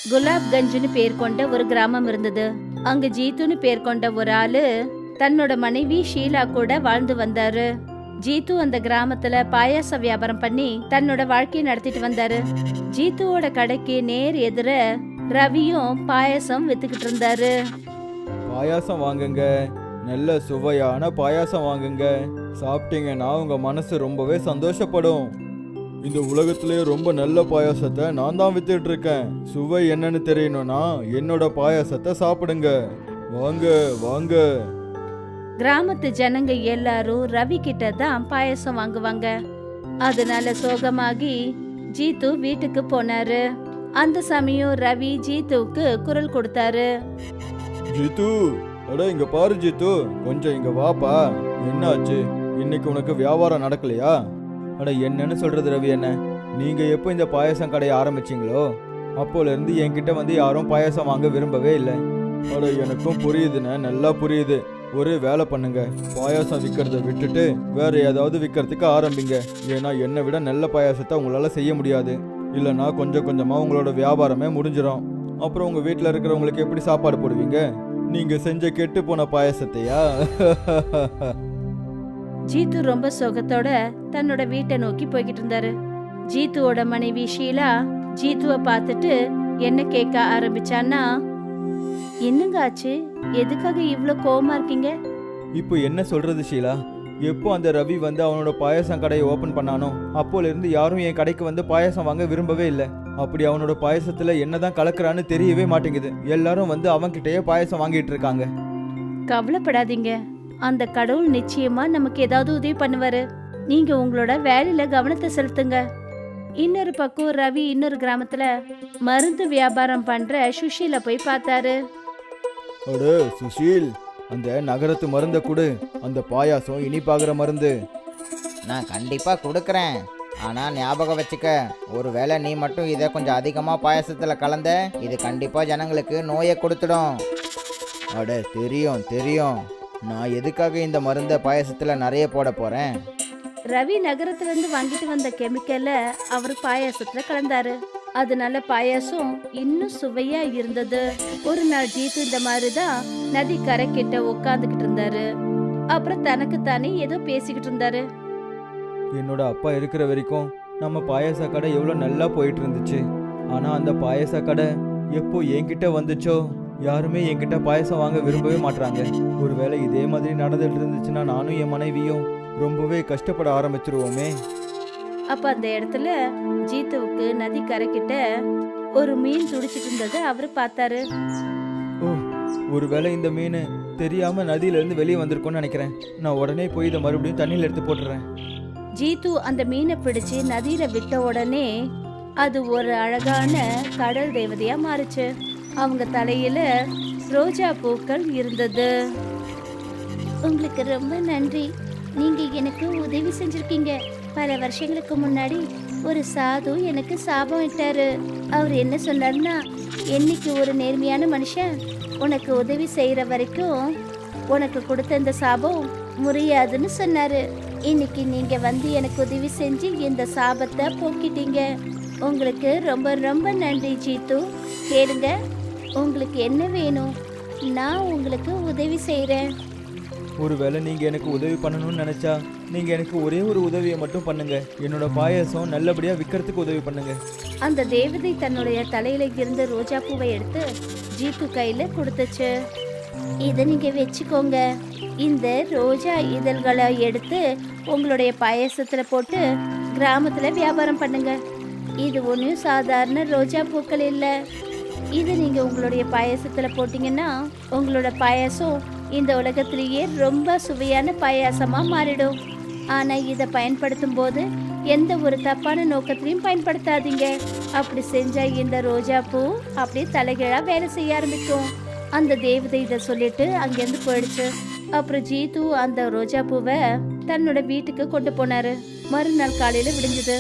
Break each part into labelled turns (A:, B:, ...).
A: குலாப்கஞ்சுன்னு பேர் கொண்ட ஒரு கிராமம் இருந்தது. அங்க ஜீத்துன்னு பேர் கொண்ட ஒரு ஆளு தன்னோட மனைவி ஷீலா கூட வாழ்ந்து வந்தாரு. ஜீத்து அந்த கிராமத்துல பாயாச வியாபாரம் பண்ணி தன்னோட வாழ்க்கையை நடத்திட்டு வந்தாரு. ஜீத்துவோட கடைக்கு நேர் எதிர ரவியும் பாயாசம் வித்துக்கிட்டு இருந்தாரு.
B: பாயாசம் வாங்குங்க, நல்ல சுவையான பாயாசம் வாங்குங்க. சாப்பிட்டீங்கன்னா உங்க மனசு ரொம்பவே சந்தோஷப்படும். இந்த உலகத்திலே ரொம்ப நல்ல பாயாசத்தை நான் தான் வித்துட்டு இருக்கேன். சுவை என்னன்னு தெரியணும்னா என்னோட பாயாசத்தை சாப்பிடுங்க. வாங்க வாங்க.
A: கிராமத்து ஜனங்க எல்லாரும் ரவி கிட்ட தான் பாயாசம் வாங்குவாங்க. அதனால சோகமாகி ஜீத்து வீட்டுக்கு போனாரு. அந்த சமயம் ரவி ஜீத்துவுக்கு குரல் கொடுத்தாரு.
B: ஜீத்து, அட இங்க பாரு ஜீத்து, கொஞ்சம் இங்க வாப்பா. என்னாச்சு, இன்னைக்கு உனக்கு வியாபாரம் நடக்கலையா? அட என்னன்னு சொல்றது ரவி, என்ன நீங்க எப்போ இந்த பாயாசம் கடையை ஆரம்பிச்சிங்களோ அப்போல இருந்து என்கிட்ட வந்து யாரும் பாயாசம் வாங்க விரும்பவே இல்லை. அட எனக்கும் புரியுதுண்ணே, நல்லா புரியுது. ஒரு வேலை பண்ணுங்க, பாயாசம் விற்கிறத விட்டுட்டு வேற ஏதாவது விற்கிறதுக்கு ஆரம்பிங்க. ஏன்னா என்னை விட நல்ல பாயாசத்தை உங்களால செய்ய முடியாது. இல்லைன்னா கொஞ்சம் கொஞ்சமா உங்களோட வியாபாரமே முடிஞ்சிடும். அப்புறம் உங்க வீட்டில் இருக்கிறவங்களுக்கு எப்படி சாப்பாடு போடுவீங்க? நீங்க செஞ்ச கெட்டு போன பாயாசத்தையா?
A: ஜீத்து ரொம்ப சோகத்தோட தன்னோட வீட்டை நோக்கி போய்கிட்டு இருந்தாரு. ஜீத்துவோட மனைவி ஷீலா ஜீத்துவை பார்த்துட்டு என்ன கேட்க ஆரம்பிச்சான்னா, என்னங்க ஆச்சு, எதுக்காக இவ்ளோ கோவமா இருக்கீங்க?
B: இப்போ என்ன சொல்றது ஷீலா, எப்போ அந்த ரவி வந்து அவனோட பாயாசம் கடையை ஓபன் பண்ணானோ அப்போல இருந்து யாரும் என் கடைக்கு வந்து பாயாசம் வாங்க விரும்பவே இல்லை. அப்படி அவனோட பாயாசத்துல என்னதான் கலக்குறான்னு தெரியவே மாட்டேங்குது. எல்லாரும் வந்து அவன்கிட்டயே பாயாசம் வாங்கிட்டு இருக்காங்க.
A: கவலைப்படாதீங்க, அந்த கடவுள் நிச்சயமா நமக்கு ஏதாவது உதவி பண்ணுவாரு. நீங்க உங்களோட வேலையில கவனத்தை செலுத்துங்க. இன்னொரு பக்கம் ரவி இன்னொரு கிராமத்துல மருந்து வியாபாரம் பண்ற சுஷீல போய் பார்த்தாரு.
B: அட சுஷீல், அந்த நகரத்து மருந்தை கொடு. அந்த பாயாசம் இனிப்பாகிற மருந்து.
C: நான் கண்டிப்பாக கொடுக்குறேன். ஆனால் ஞாபகம் வச்சுக்க, ஒருவேளை நீ மட்டும் இதை கொஞ்சம் அதிகமாக பாயாசத்தில் கலந்த இது கண்டிப்பாக ஜனங்களுக்கு நோயை கொடுத்துடும். அட தெரியும் தெரியும், நான் எதுக்காக இந்த மருந்தை பாயாசத்தில் நிறைய போட போகிறேன்.
A: ரவி நகரத்துல இருந்து வாங்கிட்டு வந்த கெமிக்கலை அவர் பாயாசத்துல கலந்தாரு. அதனால பாயாசம் இன்னும் சுவையா இருந்தது. ஒரு நாள் ஜீத்து இந்த மாதிரிதான் நதி கரை கிட்ட உட்காந்துக்கிட்டு இருந்தாரு. அப்புறம் தனக்கு தானே ஏதோ பேசிக்கிட்டு இருந்தாரு.
B: என்னோட அப்பா இருக்கிற வரைக்கும் நம்ம பாயாச கடை எவ்வளோ நல்லா போயிட்டு இருந்துச்சு. ஆனால் அந்த பாயாச கடை எப்போ என்கிட்ட வந்துச்சோ யாருமே என்கிட்ட பாயாசம் வாங்க விரும்பவே மாட்டாங்க. ஒருவேளை இதே மாதிரி நடந்துட்டு இருந்துச்சுன்னா நானும் என் மனைவியும் ரொம்பவே கஷ்டப்பட ஆரம்பிச்சிருவோமே.
A: அப்ப அந்த இடத்துல ஜீத்துவுக்கு நதி கரை கிட்ட ஒரு மீன் துடிச்சிட்டு இருந்ததை அவரு பார்த்தாரு.
B: ஓ, ஒருவேளை இந்த மீன் தெரியாம நதியில இருந்து வெளியே வந்திருக்கும்னு நினைக்கிறேன். நான் உடனே போய் இதை மறுபடியும் தண்ணியில் எடுத்து போட்டுறேன்.
A: ஜீத்து அந்த மீனை பிடிச்சு நதியில விட்ட உடனே அது ஒரு அழகான கடல் தேவதையா மாறுச்சு. அவங்க தலையில ரோஜா பூக்கள் இருந்தது. உங்களுக்கு ரொம்ப நன்றி, நீங்க எனக்கு உதவி செஞ்சிருக்கீங்க. பல வருஷங்களுக்கு முன்னாடி ஒரு சாது எனக்கு சாபம் இட்டாரு. அவர் என்ன சொன்னார்னா, என்னைக்கு ஒரு நேர்மையான மனுஷன் உனக்கு உதவி செய்யற வரைக்கும் உனக்கு கொடுத்த இந்த சாபம் முறியாதுன்னு சொன்னாரு. இன்னைக்கு நீங்க வந்து எனக்கு உதவி செஞ்சு இந்த சாபத்தை போக்கிட்டீங்க. உங்களுக்கு ரொம்ப ரொம்ப நன்றி ஜீத்து. கேளுங்க, உங்களுக்கு என்ன வேணும், நான் உங்களுக்கு உதவி செய்யறேன்.
B: ஒருவேளை நீங்க எனக்கு உதவி பண்ணணும்னு நினைச்சா நீங்க எனக்கு ஒரே ஒரு உதவியை மட்டும் பண்ணுங்க. என்னோட பாயாசம் நல்லபடியா விற்கிறதுக்கு உதவி பண்ணுங்க.
A: அந்த தேவதை தன்னுடைய தலையில இருந்த ரோஜா பூவை எடுத்து ஜீத்து கையில கொடுத்துச்சு. இதை நீங்க வச்சுக்கோங்க. இந்த ரோஜா இதழ்களை எடுத்து உங்களுடைய பாயாசத்துல போட்டு கிராமத்துல வியாபாரம் பண்ணுங்க. இது ஒன்றும் சாதாரண ரோஜா பூக்கள் இல்லை. இது நீங்க உங்களுடைய பாயாசத்துல போட்டீங்கன்னா உங்களோட பாயாசம் இந்த உலகத்திலேயே ரொம்ப சுவையான பாயாசமா மாறிடும். ஆனா இதை பயன்படுத்தும் போது எந்த ஒரு தப்பான நோக்கத்திலையும் பயன்படுத்தாதீங்க. அப்படி செஞ்சா இந்த ரோஜா பூ அப்படியே தலைகீழா வேலை செய்ய ஆரம்பிக்கும். அந்த தேவதை இதை சொல்லிட்டு அங்கிருந்து போயிடுச்சு. அப்புறம் ஜீத்து அந்த ரோஜா பூவை தன்னோட வீட்டுக்கு கொண்டு போனாரு. மறுநாள் காலையில விடிஞ்சது.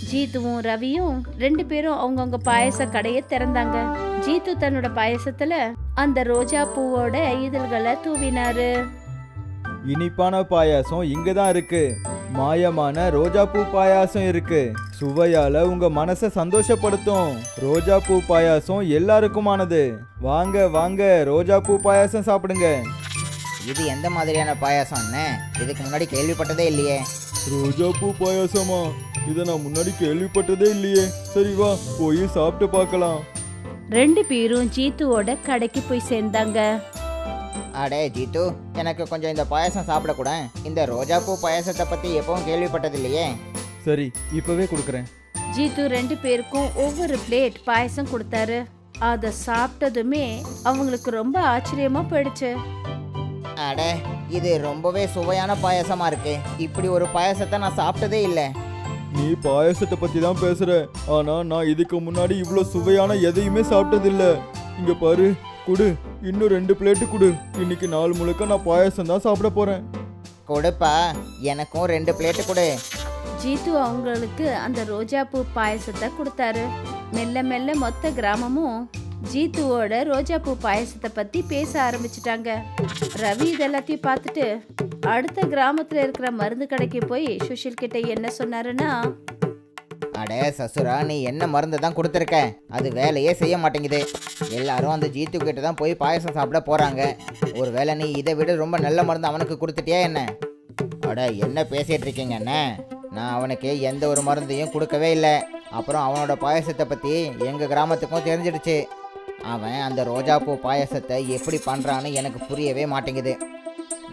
A: ஜீத்துவும் ரவியும் ரெண்டு பேரும் அவங்கவுங்க பாயச கடையை திறந்தாங்க. ஜீத்து தன்னோட பாயசத்துல அந்த ரோஜா பூவோட இதழ்களை தூவினாரு.
B: இனிப்பான பாயாசம் இங்கதான் இருக்கு. மாயமான ரோஜா பூ பாயாசம் இருக்கு. சுவையால உங்க மனசை சந்தோஷப்படுத்தும். ரோஜா பூ பாயாசம் எல்லாருக்குமானது. வாங்க வாங்க, ரோஜா பூ பாயாசம் சாப்பிடுங்க.
C: இது எந்த மாதிரியான பாயாசம் அண்ணே? இதுக்கு முன்னாடி கேள்விப்பட்டதே இல்லையே.
B: ரோஜா பூ பாயாசமா? இதை நான் முன்னாடி கேள்விப்பட்டதே இல்லையே. சரி வா, போய் சாப்பிட்டு பார்க்கலாம்.
A: 2 பேரும் ஜீத்துவோட கடைக்கு போய் சேர்ந்தாங்க.
C: அடே ஜீத்து, எனக்கு கொஞ்சம் இந்த பாயாசம் சாப்பிடக்கூட. இந்த ரோஜா பூ பாயாசத்தை பற்றி எப்பவும் கேள்விப்பட்டது இல்லையே.
B: சரி, இப்பவே கொடுக்குறேன்.
A: ஜீத்து 2 பேருக்கும் ஒவ்வொரு பிளேட் பாயசம் கொடுத்தாரு. அதை சாப்பிட்டதுமே அவங்களுக்கு ரொம்ப ஆச்சரியமா போயிடுச்சு.
C: அடே, இது ரொம்பவே சுவையான பாயாசமா இருக்கு. இப்படி ஒரு பாயாசத்தை நான் சாப்பிட்டதே இல்லை.
B: நீ பாயாசத்தை பத்தி தான் பேசுற, ஆனா நான் இதுக்கு முன்னாடி இவ்வளோ சுவையான எதையுமே சாப்பிட்டதில்ல. இங்க பாரு, குடு, இன்னும் 2 பிளேட்டு குடு. இன்னைக்கு நாள் முழுக்க நான் பாயாசம் தான் சாப்பிட போறேன்.
C: கொடுப்பா, எனக்கும் 2 பிளேட்டு கொடு.
A: ஜீத்து அவங்களுக்கு அந்த ரோஜா பூ பாயசத்தை கொடுத்தாரு. மெல்ல மெல்ல மொத்த கிராமமும் ஜீத்துவோட ரோஜா பூ பாயசத்தை பத்தி பேச ஆரம்பிச்சிட்டாங்க. ரவி இதெல்லாத்தையும் பார்த்துட்டு அடுத்த கிராமத்துல இருக்கிற மருந்து கடைக்கு போய் சுஷில் கிட்ட என்ன சொன்னாருன்னா,
C: அடே சசுரா, நீ என்ன மருந்து தான் கொடுத்துருக்க? அது வேலையே செய்ய மாட்டேங்குது. எல்லாரும் அந்த ஜீத்து கிட்ட தான் போய் பாயசம் சாப்பிட போறாங்க. ஒருவேளை நீ இதை விட ரொம்ப நல்ல மருந்து அவனுக்கு கொடுத்துட்டியா என்ன? அட, என்ன பேசிட்டு இருக்கீங்க அண்ணே? நான் அவனுக்கு எந்த ஒரு மருந்தையும் கொடுக்கவே இல்லை. அப்புறம் அவனோட பாயசத்தை பற்றி எங்கள் கிராமத்துக்கும் தெரிஞ்சிடுச்சு. அவன் அந்த ரோஜா பூ பாயசத்தை எப்படி பண்ணுறான்னு எனக்கு புரியவே மாட்டேங்குது.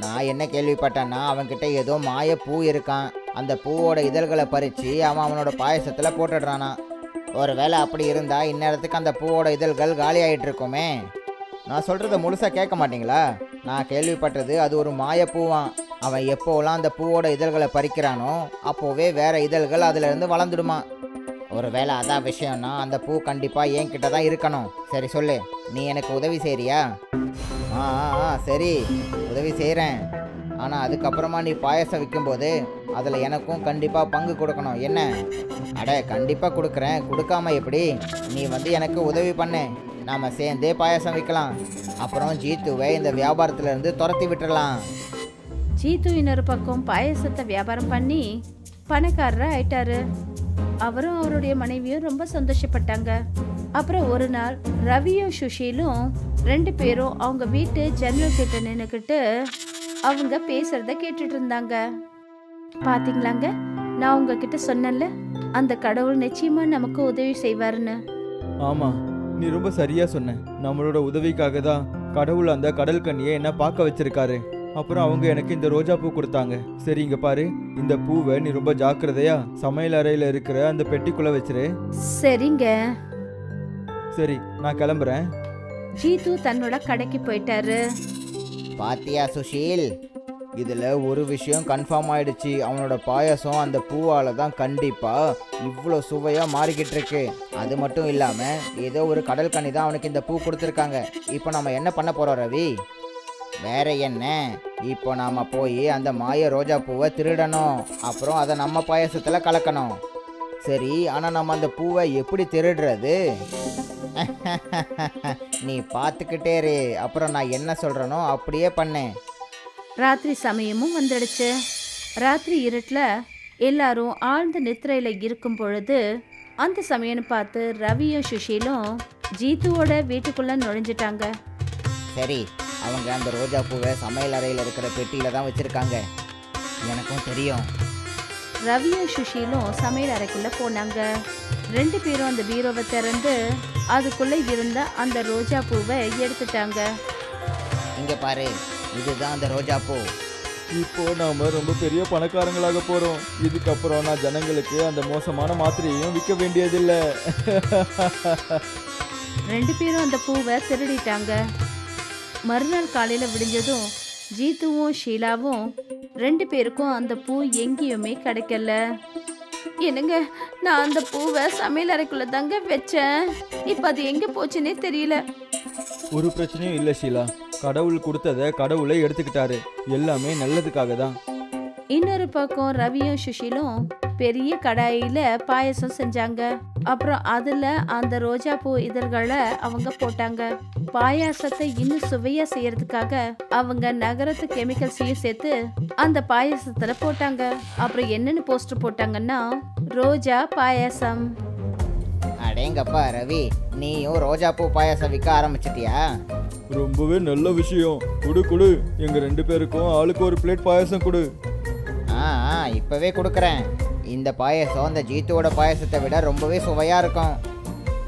C: நான் என்ன கேள்விப்பட்டேன்னா, அவன்கிட்ட ஏதோ மாய பூ இருக்கான். அந்த பூவோட இதழ்களை பறித்து அவன் அவனோட பாயசத்தில் போட்டுடுறானா. ஒருவேளை அப்படி இருந்தால் இந்நேரத்துக்கு அந்த பூவோட இதழ்கள் காலி ஆகிட்டு இருக்குமே. நான் சொல்கிறத முழுசாக கேட்க மாட்டீங்களா? நான் கேள்விப்பட்டது அது ஒரு மாய பூவான். அவன் எப்போலாம் அந்த பூவோட இதழ்களை பறிக்கிறானோ அப்போவே வேற இதழ்கள் அதிலிருந்து வளர்ந்துடுமா. ஒருவேளை அதான் விஷயம்னா அந்த பூ கண்டிப்பாக என்கிட்ட தான் இருக்கணும். சரி சொல்லு, நீ எனக்கு உதவி செய்கிறியா? சரி, உதவி செய்கிறேன். ஆனால் அதுக்கப்புறமா நீ பாயசம் விற்கும்போது அதில் எனக்கும் கண்டிப்பாக பங்கு கொடுக்கணும் என்ன? அட, கண்டிப்பாக கொடுக்குறேன். கொடுக்காம எப்படி? நீ எனக்கு உதவி பண்ணு. நாம் சேர்ந்தே பாயசம் விற்கலாம். அப்புறம் ஜீத்துவை இந்த வியாபாரத்திலேருந்து துரத்தி விட்டுடலாம்.
A: ஜீத்து இன்னொரு பக்கம் பாயசத்தை வியாபாரம் பண்ணி பணக்காரரா ஆயிட்டாரு. அவரும் அவருடைய மனைவியும் ரொம்ப சந்தோஷப்பட்டாங்க. அப்புறம் ஒரு நாள் ரவியும் சுஷீலும் 2 பேரும் அவங்க வீட்டு ஜன்னல் கிட்ட நின்னுக்கிட்டு அவங்க பேசுறத கேட்டுட்டு இருந்தாங்க. பாத்தீங்களாங்க, நான் உங்ககிட்ட சொன்னேன்ல, அந்த கடவுள் நிச்சயமா நமக்கு உதவி செய்வாருன்னு.
B: ஆமா, நீ ரொம்ப சரியா சொன்ன. நம்மளோட உதவிக்காக தான் கடவுள் அந்த கடல் கன்னியை என்ன பார்க்க வச்சிருக்காரு. அப்புறம் அவங்க எனக்கு இந்த ரோஜா பூ கொடுத்தாங்க. சரி, இங்க பாரு, இந்த பூவை நீ ரொம்ப ஜாக்கிரதையா சமையல் அறையில இருக்கிற அந்த பெட்டிக்குள்ள வச்சிரு.
A: சரிங்க.
B: சரி, நான் கிளம்புறேன்.
A: ஜீத்து தன்னோட கடைக்கு போயிட்டாரு.
C: பாத்தியா சுஷீல், இதில் ஒரு விஷயம் கன்ஃபார்ம் ஆயிடுச்சு. அவனோட பாயாசம் அந்த பூவால் தான் கண்டிப்பாக இவ்வளோ சுவையாக மாறிக்கிட்டு இருக்கு. அது மட்டும் இல்லாமல் ஏதோ ஒரு கடல் கன்னி தான் அவனுக்கு இந்த பூ கொடுத்துருக்காங்க. இப்போ நம்ம என்ன பண்ண போகிறோம் ரவி? வேற என்ன, இப்போ நாம் போய் அந்த மாய ரோஜா பூவை திருடணும். அப்புறம் அதை நம்ம பாயாசத்தில் கலக்கணும். சரி, ஆனால் நம்ம அந்த பூவை எப்படி திருடுறது? நீ பார்த்துக்கிட்டே இரு. அப்புறம் நான் என்ன சொல்கிறேனோ அப்படியே பண்ணேன்.
A: ராத்திரி சமயமும் வந்துடுச்சு. ராத்திரி இருட்டில் எல்லாரும் ஆழ்ந்த நித்திரையில இருக்கும் பொழுது அந்த சமயம்னு பார்த்து ரவியும் சுஷீலும் ஜீத்துவோட வீட்டுக்குள்ள நுழைஞ்சிட்டாங்க.
C: சரி, அவங்க அந்த ரோஜா பூவை சமையல் அறையில் இருக்கிற பெட்டியில் தான் வச்சுருக்காங்க. எனக்கும் தெரியும்.
A: ரவியும் சுஷீலும் சமையல் அறைக்குள்ள போனாங்க. 2 பேரும் அந்த பீரோவை திறந்து அதுக்குள்ள இருந்த அந்த ரோஜா பூவை எடுத்துட்டாங்க.
C: இங்கே பாரு, இதுதான் அந்த ரோஜா பூ.
B: இப்போ நாம ரொம்ப பெரிய பணக்காரங்களாக போறோம். இதுக்கப்புறம் நான் ஜனங்களுக்கு அந்த மோசமான மாத்திரையையும் விற்க வேண்டியதில்லை.
A: 2 பேரும் அந்த பூவை திருடிட்டாங்க. மறுநாள் காலையில விடிஞ்சதும் ஜீத்துவும் ஷீலாவும் 2 பேருக்கும் அந்த பூ எங்கேயுமே கிடைக்கல. என்னங்க, நான் அந்த பூவை சமையல் அறைக்குள்ள தாங்க வச்சேன். இப்ப அது எங்க போச்சுன்னே தெரியல.
B: ஒரு பிரச்சனையும் இல்லை ஷீலா. கடவுள் கொடுத்ததை கடவுளை எடுத்துக்கிட்டாரு. எல்லாமே நல்லதுக்காக தான்.
A: இன்னொரு பக்கம் ரவியும் சுஷீலும் பெரிய கடாயில பாயசம் செஞ்சாங்க. அப்புறம் அதுல அந்த ரோஜா பூ இதழ்களை அவங்க போட்டாங்க. பாயாசத்தை இன்னும் சுவையா செய்யறதுக்காக அவங்க நகரத்து கெமிக்கல்ஸையும் சேர்த்து அந்த பாயாசத்துல போட்டாங்க. அப்புறம் என்னன்னு போஸ்டர் போட்டாங்கன்னா, ரோஜா பாயாசம்.
C: அடேங்கப்பா ரவி, நீயும் ரோஜா பூ பாயாசம் விற்க ஆரம்பிச்சிட்டியா?
B: ரொம்பவே நல்ல விஷயம். குடு எங்க 2 பேருக்கும் ஆளுக்கு ஒரு பிளேட் பாயசம் கொடு.
C: இப்பவே கொடுக்குறேன். இந்த பாயசம் அந்த ஜீத்துவோட பாயசத்தை விட ரொம்பவே சுவையா இருக்கும்.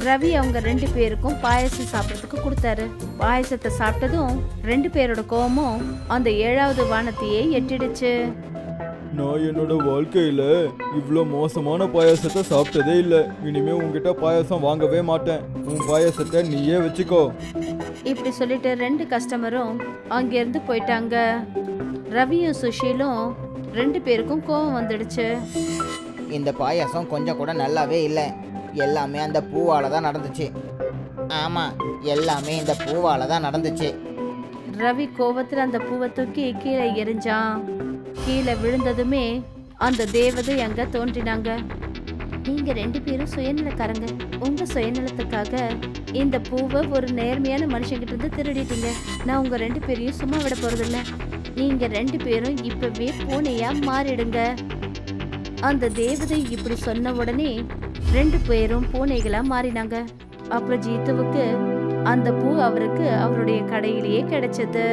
A: ரவி அவங்க 2 பேருக்கும் பாயசம் சாப்பிட்றதுக்கு கொடுத்தாரு. பாயசத்தை சாப்பிட்டதும் 2 பேரோட கோவமும் அந்த 7வது வானத்தையே எட்டிடுச்சு.
B: நான் என்னோட வாழ்க்கையில இவ்வளோ மோசமான பாயாசத்தை சாப்பிட்டதே இல்லை. இனிமே உங்ககிட்ட பாயாசம் வாங்கவே மாட்டேன். உன் பாயாசத்தை நீயே வச்சுக்கோ.
A: இப்படி சொல்லிட்டு 2 கஸ்டமரும் அங்கிருந்து போயிட்டாங்க. ரவியும் சுஷீலும் 2 பேருக்கும் கோவம் வந்துடுச்சு.
C: இந்த பாயாசம் கொஞ்சம் கூட நல்லாவே இல்லை. எல்லாமே அந்த பூவால தான் நடந்துச்சு. ஆமா, எல்லாமே இந்த பூவால தான் நடந்துச்சு.
A: ரவி கோவத்துல அந்த பூவை தூக்கி கீழே எறிஞ்சான். கீழே விழுந்ததுமே அந்த தேவதை அங்க தோன்றினாங்க. நீங்க 2 பேரும் சுயநலக்காரங்க. உங்க சுயநலத்துக்காக இந்த பூவை ஒரு நேர்மையான மனுஷங்கிட்ட இருந்து திருடிட்டீங்க. நான் உங்க 2 பேரையும் சும்மா விட போறதில்ல. நீங்க 2 பேரும் இப்பவே பூனையா மாறிடுங்க. அந்த தேவதை இப்படி சொன்ன உடனே 2 பேரும் பூனைகளா மாறினாங்க. அப்புறம் ஜீத்துவுக்கு அந்த பூ அவருக்கு அவருடைய கடையிலேயே கிடைச்சது.